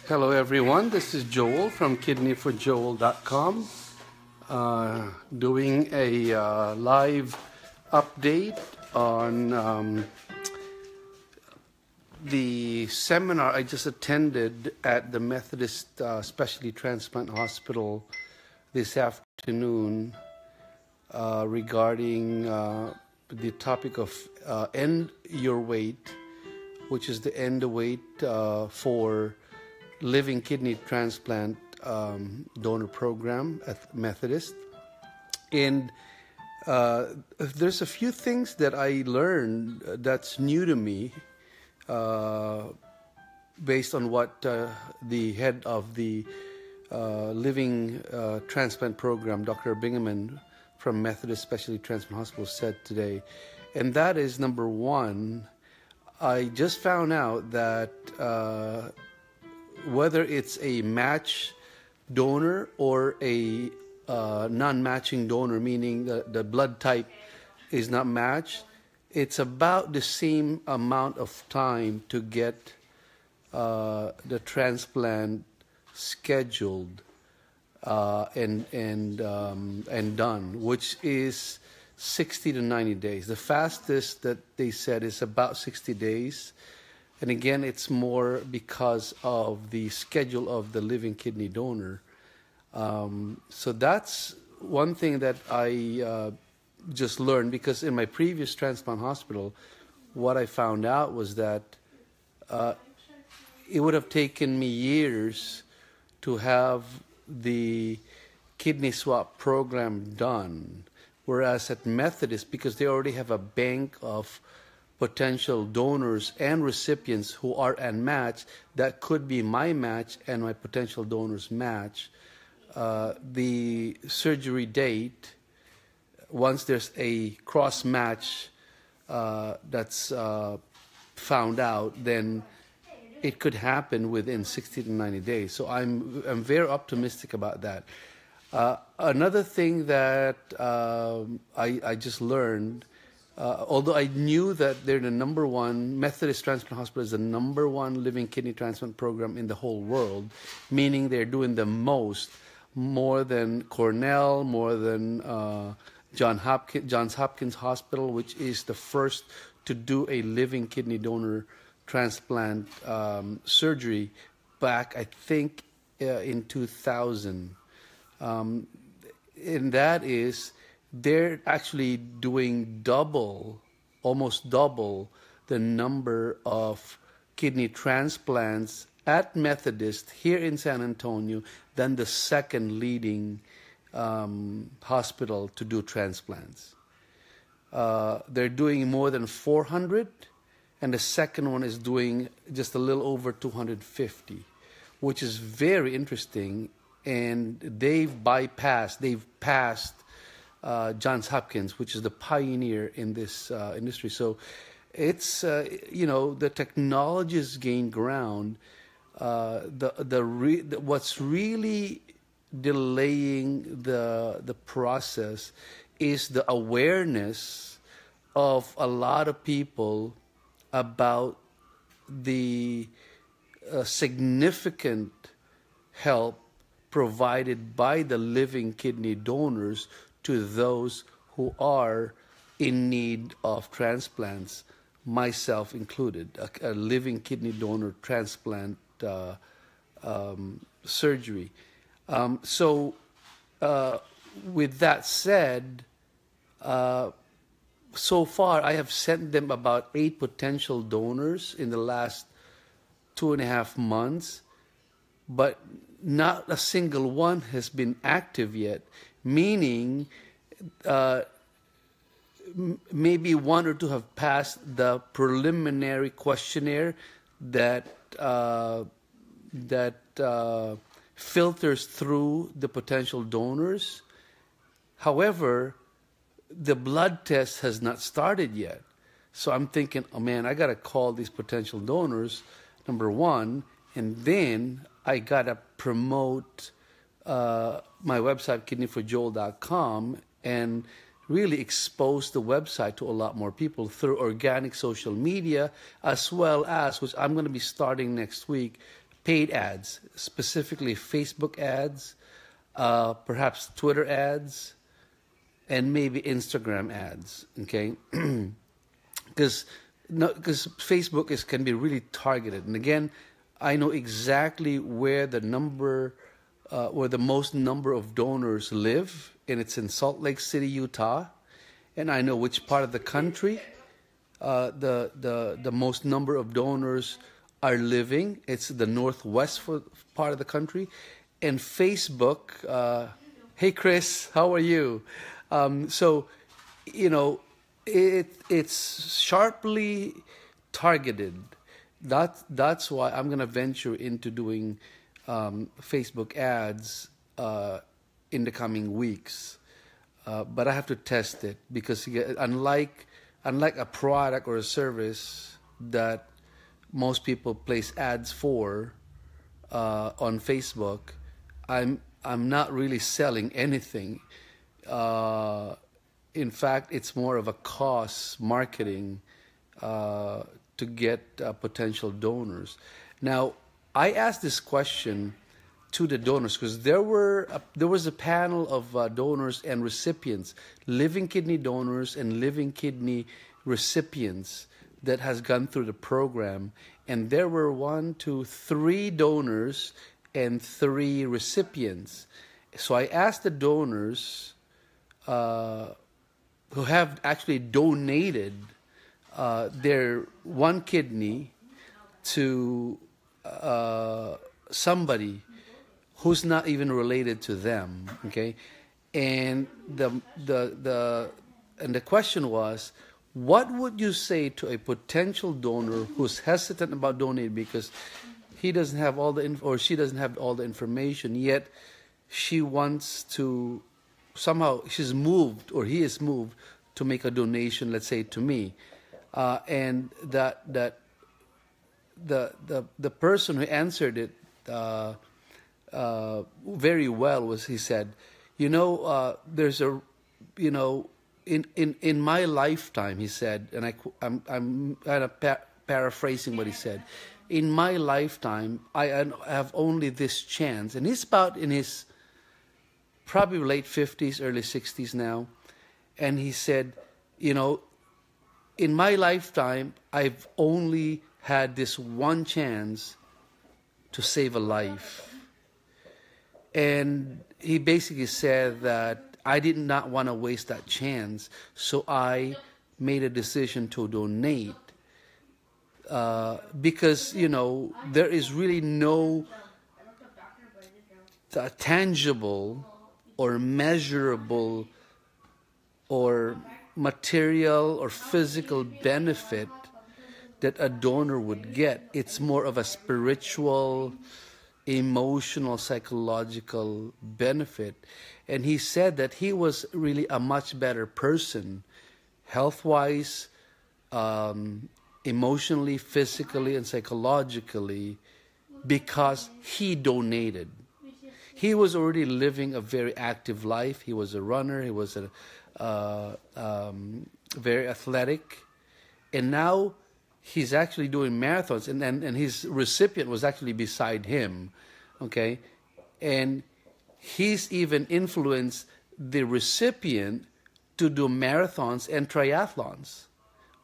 Hello everyone, this is Joel from kidneyforjoel.com doing a live update on the seminar I just attended at the Methodist Specialty Transplant Hospital this afternoon regarding the topic of End Your Wait, which is the end the wait for living kidney transplant donor program at Methodist. And there's a few things that I learned that's new to me based on what the head of the living transplant program, Dr. Bingaman from Methodist Specialty Transplant Hospital, said today. And that is, number one, I just found out that whether it's a match donor or a non-matching donor, meaning the blood type is not matched, it's about the same amount of time to get the transplant scheduled and done, which is 60 to 90 days. The fastest that they said is about 60 days. And again, it's more because of the schedule of the living kidney donor. So that's one thing that I just learned, because in my previous transplant hospital, what I found out was that it would have taken me years to have the kidney swap program done. Whereas at Methodist, because they already have a bank of potential donors and recipients who are unmatched, that could be my match and my potential donor's match. The surgery date, once there's a cross match that's found out, then it could happen within 60 to 90 days. So I'm very optimistic about that. Another thing that I just learned, although I knew that they're the number one, Methodist Transplant Hospital is the number one living kidney transplant program in the whole world, meaning they're doing the most, more than Cornell, more than Johns Hopkins Hospital, which is the first to do a living kidney donor transplant surgery back, I think, in 2000. And that is, they're actually doing almost double the number of kidney transplants at Methodist here in San Antonio than the second leading hospital to do transplants. They're doing more than 400, and the second one is doing just a little over 250, which is very interesting. And they've passed Johns Hopkins, which is the pioneer in this industry. So it's, the technology has gained ground. What's really delaying the process is the awareness of a lot of people about the significant help provided by the living kidney donors to those who are in need of transplants, myself included, a living kidney donor transplant surgery. So with that said, so far I have sent them about 8 potential donors in the last 2.5 months, but not a single one has been active yet, meaning maybe 1 or 2 have passed the preliminary questionnaire that filters through the potential donors. However, the blood test has not started yet. So I'm thinking, oh man, I got to call these potential donors, number one, and then I got to promote my website, kidneyforjoel.com, and really expose the website to a lot more people through organic social media, as well as, which I'm going to be starting next week, paid ads, specifically Facebook ads, perhaps Twitter ads, and maybe Instagram ads. Okay, because Facebook can be really targeted. And again, I know exactly where the most number of donors live, and it's in Salt Lake City, Utah. And I know which part of the country the most number of donors are living. It's the northwest part of the country. And Facebook, hey Chris, how are you? So, you know, it's sharply targeted. That's why I'm going to venture into doing Facebook ads in the coming weeks. But I have to test it, because unlike a product or a service that most people place ads for on Facebook, I'm not really selling anything. In fact, it's more of a cost marketing to get potential donors. Now, I asked this question to the donors because there was a panel of donors and recipients, living kidney donors and living kidney recipients that has gone through the program, and there were 3 donors and 3 recipients. So I asked the donors who have actually donated their 1 kidney to somebody who's not even related to them, okay? And the question was, what would you say to a potential donor who's hesitant about donating because he doesn't have all she doesn't have all the information, yet she wants to somehow, she's moved or he is moved to make a donation, let's say to me, and that the person who answered it very well was, he said, there's a, in my lifetime, he said, and I'm kind of paraphrasing what he said. In my lifetime, I have only this chance, and he's about in his probably late 50s, early 60s now, and he said, in my lifetime, I've only had this one chance to save a life. And he basically said that I did not want to waste that chance, so I made a decision to donate. Because, there is really no tangible or measurable or material or physical benefit that a donor would get. It's more of a spiritual, emotional, psychological benefit. And he said that he was really a much better person, health-wise, emotionally, physically, and psychologically, because he donated. He was already living a very active life. He was a runner. He was very athletic. And now he's actually doing marathons, and his recipient was actually beside him, okay? And he's even influenced the recipient to do marathons and triathlons,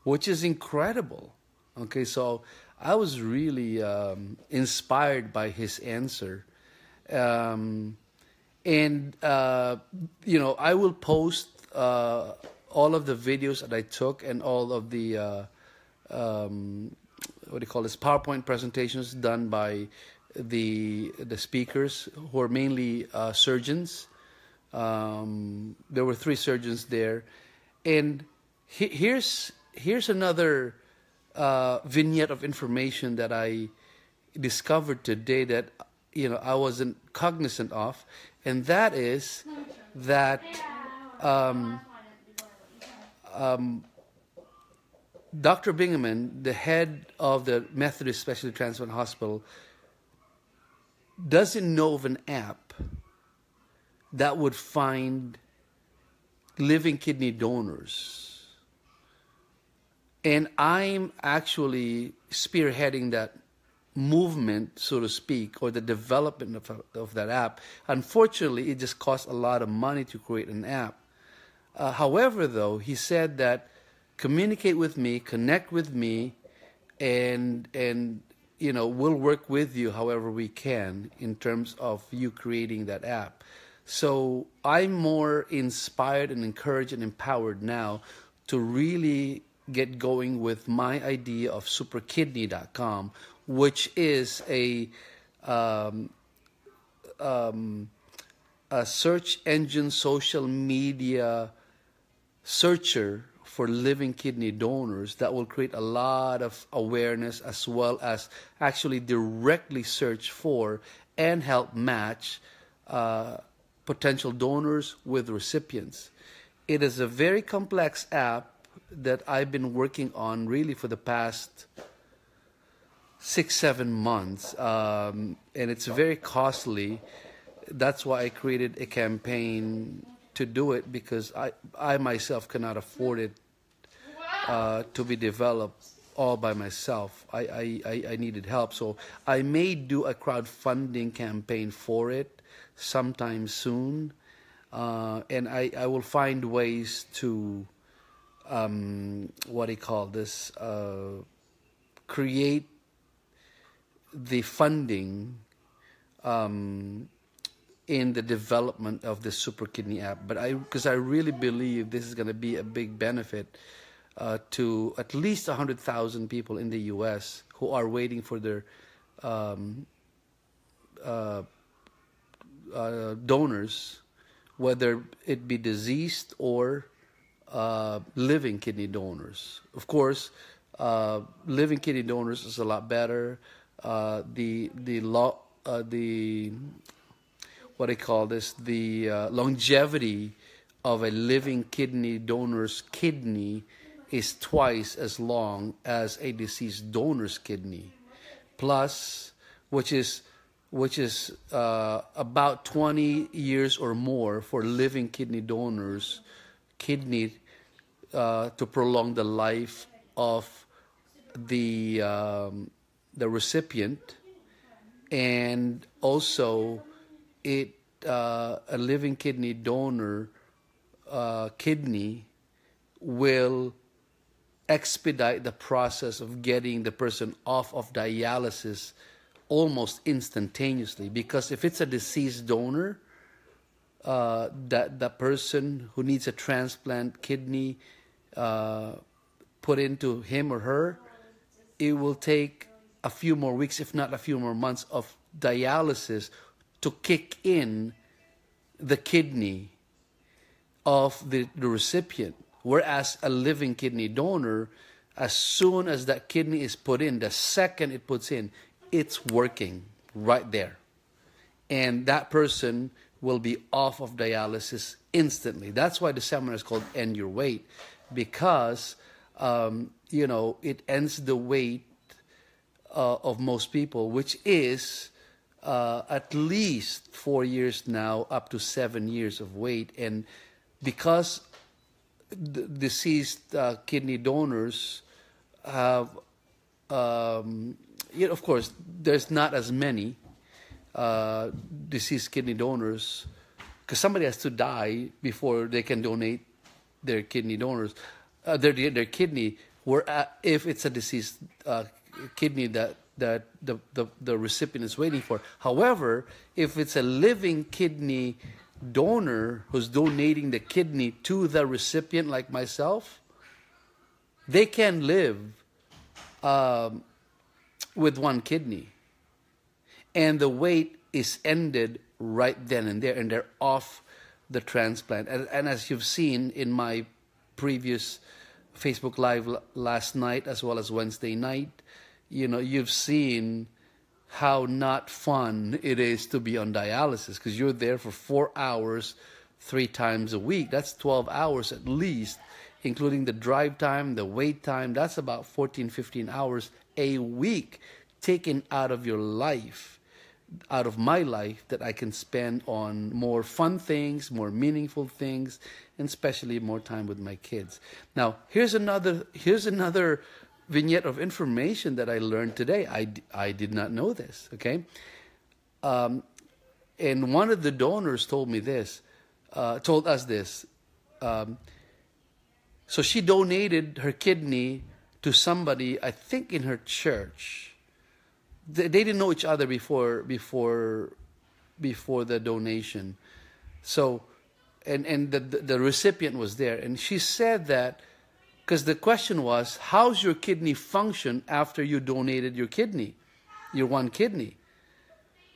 which is incredible, okay? So I was really inspired by his answer. I will post all of the videos that I took and all of the PowerPoint presentations done by the speakers, who are mainly surgeons. There were 3 surgeons there, and here's another vignette of information that I discovered today that I wasn't cognizant of, and that is that Dr. Bingaman, the head of the Methodist Specialty Transplant Hospital, doesn't know of an app that would find living kidney donors. And I'm actually spearheading that movement, so to speak, or the development of that app. Unfortunately, it just costs a lot of money to create an app. However, though, he said that communicate with me, connect with me, and we'll work with you however we can in terms of you creating that app. So I'm more inspired and encouraged and empowered now to really get going with my idea of superkidney.com, which is a search engine social media searcher for living kidney donors that will create a lot of awareness, as well as actually directly search for and help match potential donors with recipients. It is a very complex app that I've been working on really for the past 6-7 months, and it's very costly. That's why I created a campaign to do it, because I myself cannot afford it to be developed all by myself. I needed help, so I may do a crowdfunding campaign for it sometime soon, and I will find ways to create the funding in the development of the Super Kidney app. But because I really believe this is going to be a big benefit to at least 100,000 people in the U.S. who are waiting for their donors, whether it be deceased or living kidney donors. Of course, living kidney donors is a lot better. The longevity of a living kidney donor's kidney is twice as long as a deceased donor's kidney, plus, which is about 20 years or more for living kidney donors' kidney to prolong the life of the recipient, and also a living kidney donor kidney will expedite the process of getting the person off of dialysis almost instantaneously. Because if it's a deceased donor, that person who needs a transplant kidney put into him or her, it will take a few more weeks, if not a few more months, of dialysis to kick in the kidney of the recipient. Whereas a living kidney donor, as soon as that kidney is put in, the second it puts in, it's working right there. And that person will be off of dialysis instantly. That's why the seminar is called End Your Wait, because it ends the wait of most people, which is at least 4 years now, up to 7 years of wait. And because deceased kidney donors have, of course, there's not as many deceased kidney donors, because somebody has to die before they can donate their kidney donors, their kidney. Where if it's a deceased kidney that the recipient is waiting for. However, if it's a living kidney donor who's donating the kidney to the recipient, like myself, they can live with one kidney, and the wait is ended right then and there, and they're off the transplant. And as you've seen in my previous Facebook Live last night, as well as Wednesday night, you've seen how not fun it is to be on dialysis, because you're there for 4 hours 3 times a week. That's 12 hours at least, including the drive time, the wait time. That's about 14, 15 hours a week taken out of your life, out of my life, that I can spend on more fun things, more meaningful things, and especially more time with my kids. Now, here's another vignette of information that I learned today. I did not know this, okay? And one of the donors told me this, told us this. So she donated her kidney to somebody, I think in her church. They didn't know each other before the donation. So, and the recipient was there. And she said that, because the question was, how's your kidney function after you donated your kidney, your one kidney?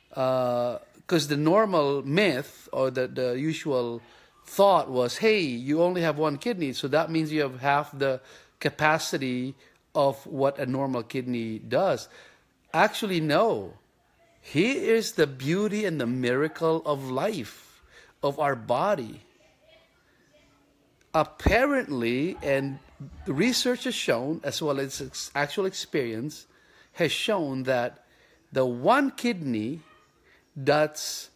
Because the normal myth or the usual thought was, hey, you only have one kidney, so that means you have half the capacity of what a normal kidney does. Actually, no. Here is the beauty and the miracle of life, of our body. Apparently, and research has shown, as well as actual experience, has shown that the one kidney that's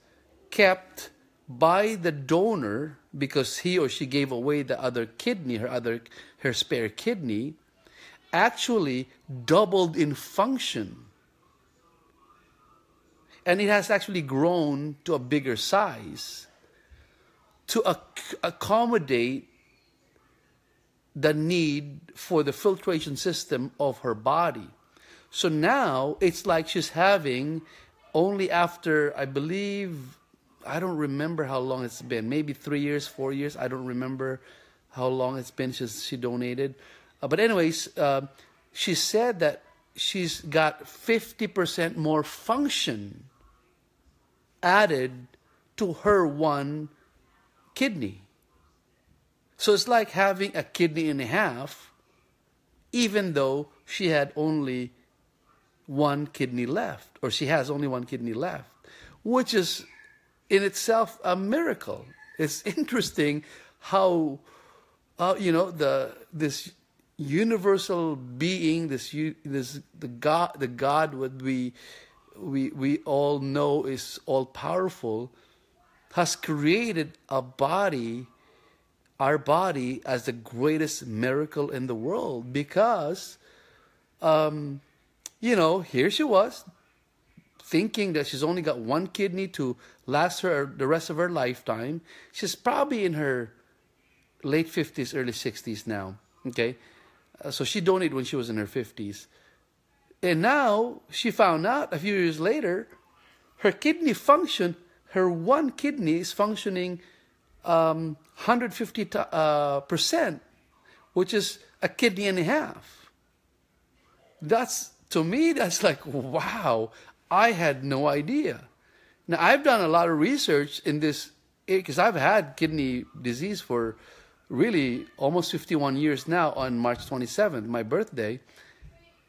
kept by the donor, because he or she gave away the other kidney, her spare kidney, actually doubled in function. And it has actually grown to a bigger size to accommodate the need for the filtration system of her body. So now it's like she's having, only after, I believe, I don't remember how long it's been, maybe 3 years, 4 years, I don't remember how long it's been she donated. But anyways, she said that she's got 50% more function added to her one kidney. So it's like having a kidney and a half, even though she had only one kidney left, or she has only one kidney left, which is in itself a miracle. It's interesting how, this universal being, the God what we all know is all powerful, has created a body, our body, as the greatest miracle in the world, because here she was thinking that she's only got one kidney to last her the rest of her lifetime. She's probably in her late 50s, early 60s now. Okay, so she donated when she was in her 50s. And now she found out a few years later, her kidney function, her one kidney is functioning 150%, which is a kidney and a half. To me, that's like, wow, I had no idea. Now, I've done a lot of research in this, because I've had kidney disease for really almost 51 years now on March 27th, my birthday.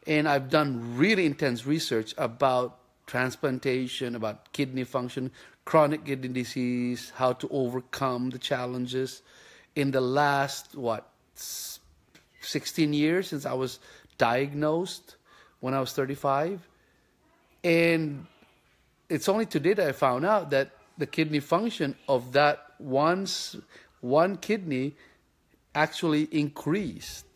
And I've done really intense research about transplantation, about kidney function, chronic kidney disease, how to overcome the challenges in the last, 16 years since I was diagnosed when I was 35. And it's only today that I found out that the kidney function of that one kidney actually increased.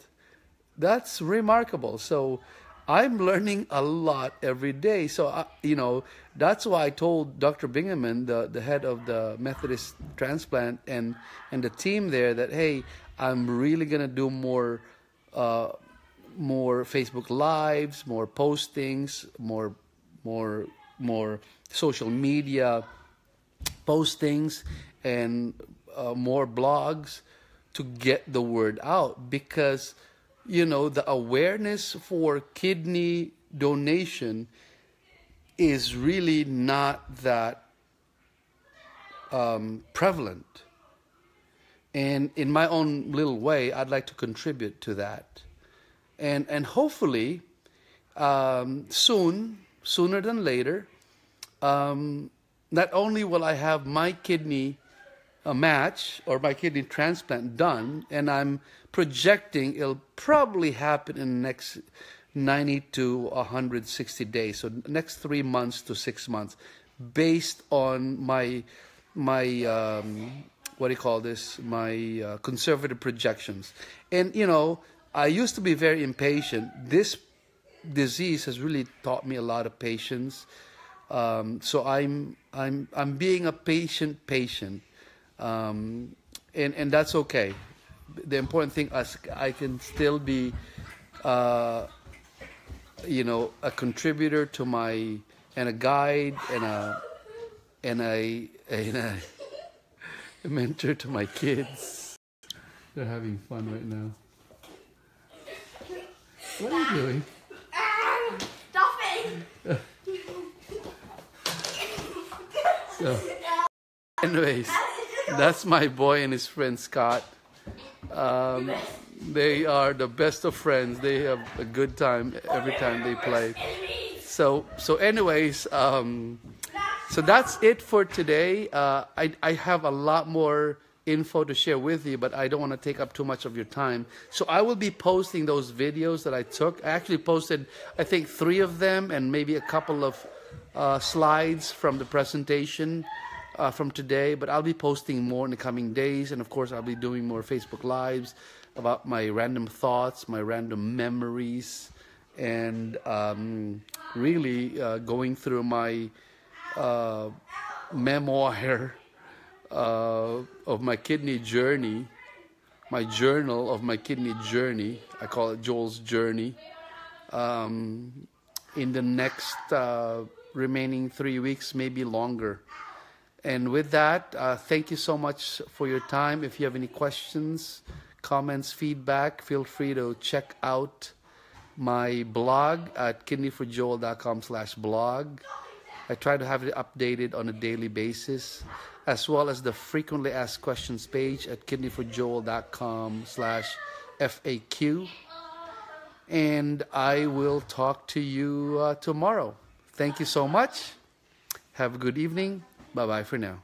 That's remarkable. So I'm learning a lot every day. So, that's why I told Dr. Bingaman, the head of the Methodist Transplant, and the team there that, hey, I'm really going to do more Facebook Lives, more postings, more social media postings, and more blogs to get the word out, because the awareness for kidney donation is really not that prevalent. And in my own little way, I'd like to contribute to that. And hopefully, sooner than later, not only will I have my kidney match or my kidney transplant done, and I'm projecting it'll probably happen in the next 90 to 160 days, so next 3 months to 6 months, based on my conservative projections. And I used to be very impatient. This disease has really taught me a lot of patience. So I'm being a patient, and that's okay. The important thing is I can still be, a contributor to my, and a guide, and a mentor to my kids. They're having fun right now. What are you doing? Stuffing. So, anyways, that's my boy and his friend Scott. They are the best of friends. They have a good time every time they play. So anyways, so that's it for today. I have a lot more info to share with you, but I don't want to take up too much of your time. So I will be posting those videos that I took. I actually posted, I think, 3 of them and maybe a couple of slides from the presentation from today, but I'll be posting more in the coming days. And of course, I'll be doing more Facebook Lives about my random thoughts, my random memories, and really going through my memoir of my kidney journey, my journal of my kidney journey. I call it Joel's Journey. In the next remaining 3 weeks, maybe longer. And with that, thank you so much for your time. If you have any questions, comments, feedback, feel free to check out my blog at kidneyforjoel.com/blog. I try to have it updated on a daily basis, as well as the frequently asked questions page at kidneyforjoel.com/FAQ. And I will talk to you tomorrow. Thank you so much. Have a good evening. Bye-bye for now.